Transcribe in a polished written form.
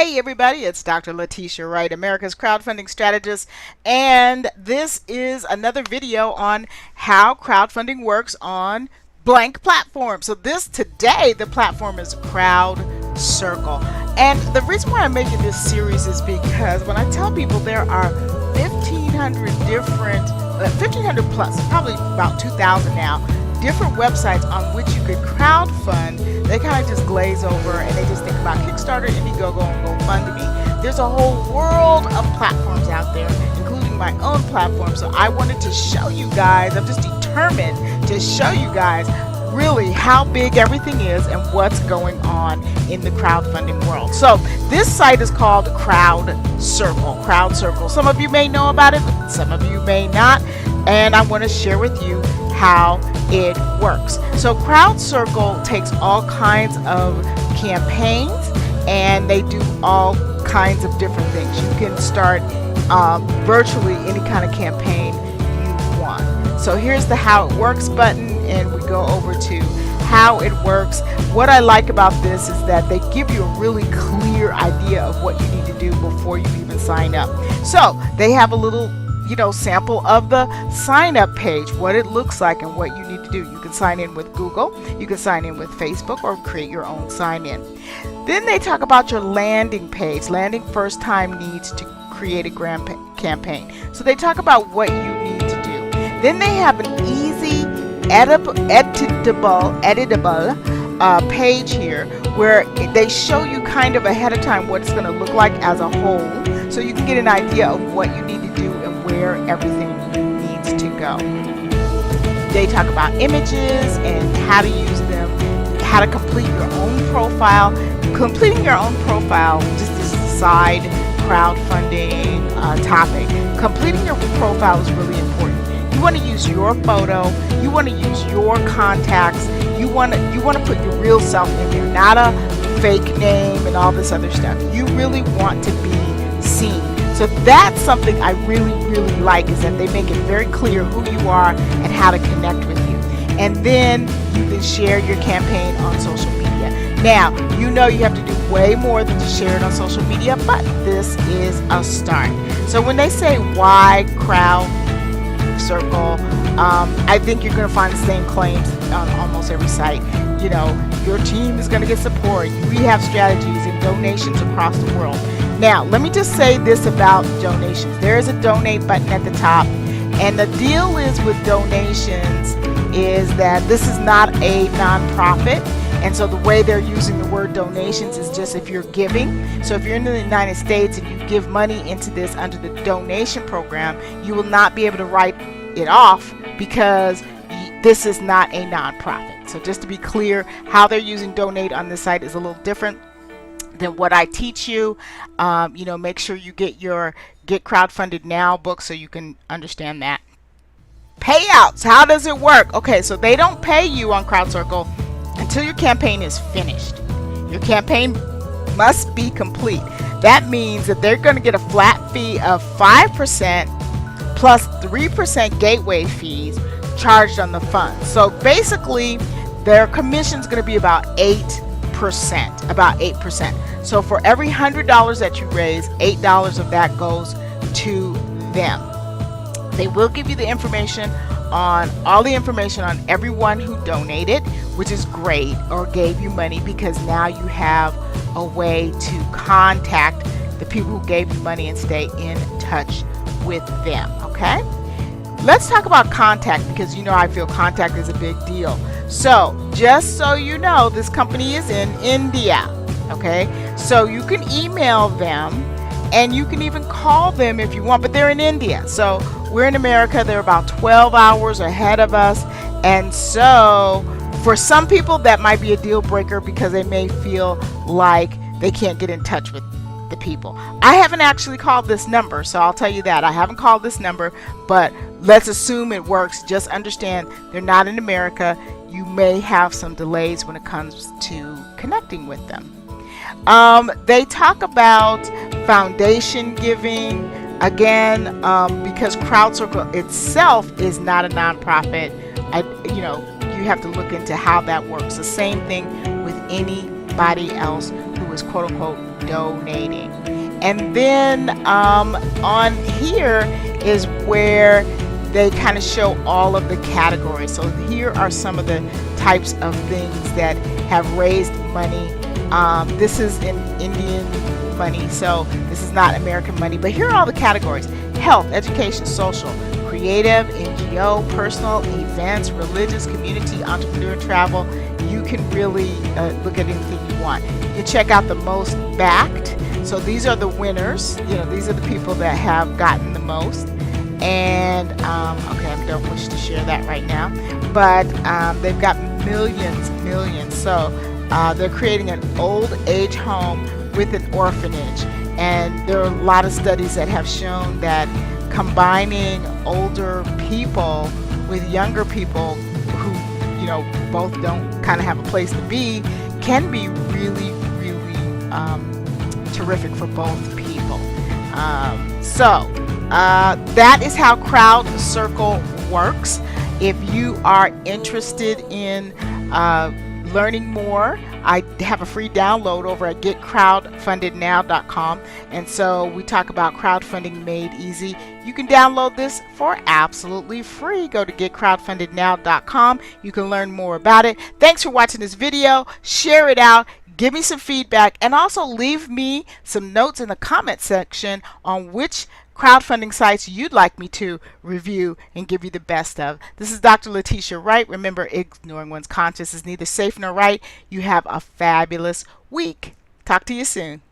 Hey everybody, it's Dr. Letitia Wright, America's Crowdfunding Strategist, and this is another video on how crowdfunding works on blank platform. So today, the platform is CrowdCircle. And the reason why I'm making this series is because when I tell people there are 1,500 different, 1,500 plus, probably about 2,000 now, different websites on which you could crowdfund, they kind of just glaze over and they just think about Kickstarter, Indiegogo, and GoFundMe. There's a whole world of platforms out there, including my own platform. So I wanted to show you guys, I'm just determined to show you guys really how big everything is and what's going on in the crowdfunding world. So this site is called CrowdCircle. CrowdCircle. Some of you may know about it, some of you may not, and I want to share with you how it works. So CrowdCircle takes all kinds of campaigns and they do all kinds of different things. You can start virtually any kind of campaign you want. So here's the how it works button, and we go over to how it works. What I like about this is that they give you a really clear idea of what you need to do before you even sign up. So they have a little sample of the sign up page, what it looks like and what you need to do. You can sign in with Google, you can sign in with Facebook, or create your own sign in. Then they talk about your landing page. Landing first time needs to create a grand campaign. So they talk about what you need to do. Then they have an easy editable page here where they show you kind of ahead of time what it's going to look like as a whole, so you can get an idea of what you need to do and where everything needs to go. They talk about images and how to use them, how to complete your own profile. Completing your own profile, just as a side crowdfunding topic, completing your profile is really important. You want to use your photo, you want to use your contacts, you want to put your real self in there, not a fake name and all this other stuff. You really want to be seen. So that's something I really like, is that they make it very clear who you are and how to connect with you. And then you can share your campaign on social media. Now, you have to do way more than to share it on social media, but this is a start. So when they say why CrowdCircle, I think you're going to find the same claims on almost every site. Your team is going to get support. We have strategies and donations across the world. Now, let me just say this about donations. There is a donate button at the top, and the deal is with donations is that this is not a nonprofit, and so the way they're using the word donations is just if you're giving. So if you're in the United States and you give money into this under the donation program, you will not be able to write it off because this is not a nonprofit. So just to be clear, how they're using donate on this site is a little different than what I teach you. Make sure you get your Get Crowdfunded Now book so you can understand that. Payouts, how does it work? Okay, so they don't pay you on CrowdCircle until your campaign is finished. Your campaign must be complete. That means that they're going to get a flat fee of 5% plus 3% gateway fees charged on the funds. So basically, their commission is going to be about 8%. About 8%. So for every $100 that you raise, $8 of that goes to them. They will give you the information on all the information on everyone who donated, which is great, or gave you money, because now you have a way to contact the people who gave you money and stay in touch with them. Okay, let's talk about contact, because I feel contact is a big deal. So just so you know, this company is in India. Okay, so you can email them and you can even call them if you want, but they're in India. So we're in America, they're about 12 hours ahead of us, and so for some people that might be a deal breaker because they may feel like they can't get in touch with the people. I haven't actually called this number, so I'll tell you that I haven't called this number, but let's assume it works. Just understand they're not in America. You may have some delays when it comes to connecting with them. They talk about foundation giving. Again, because CrowdCircle itself is not a nonprofit, you have to look into how that works. The same thing with anybody else who is quote unquote donating. And then on here is where they kind of show all of the categories. So here are some of the types of things that have raised money. This is in Indian money, so this is not American money, but here are all the categories: health, education, social, creative, NGO, personal, events, religious, community, entrepreneur, travel. You can really look at anything you want. You check out the most backed. So these are the winners. You know, these are the people that have gotten the most. And okay, I don't wish to share that right now, but they've got millions. So they're creating an old age home with an orphanage, and there are a lot of studies that have shown that combining older people with younger people who, you know, both don't kind of have a place to be can be really terrific for both people. So that is how Crowd Circle works. If you are interested in learning more, I have a free download over at getcrowdfundednow.com, and so we talk about crowdfunding made easy. You can download this for absolutely free. Go to getcrowdfundednow.com. You can learn more about it. Thanks for watching this video. Share it out. Give me some feedback, and also leave me some notes in the comment section on which crowdfunding sites you'd like me to review and give you the best of. This is Dr. Letitia Wright. Remember, ignoring one's conscience is neither safe nor right. You have a fabulous week. Talk to you soon.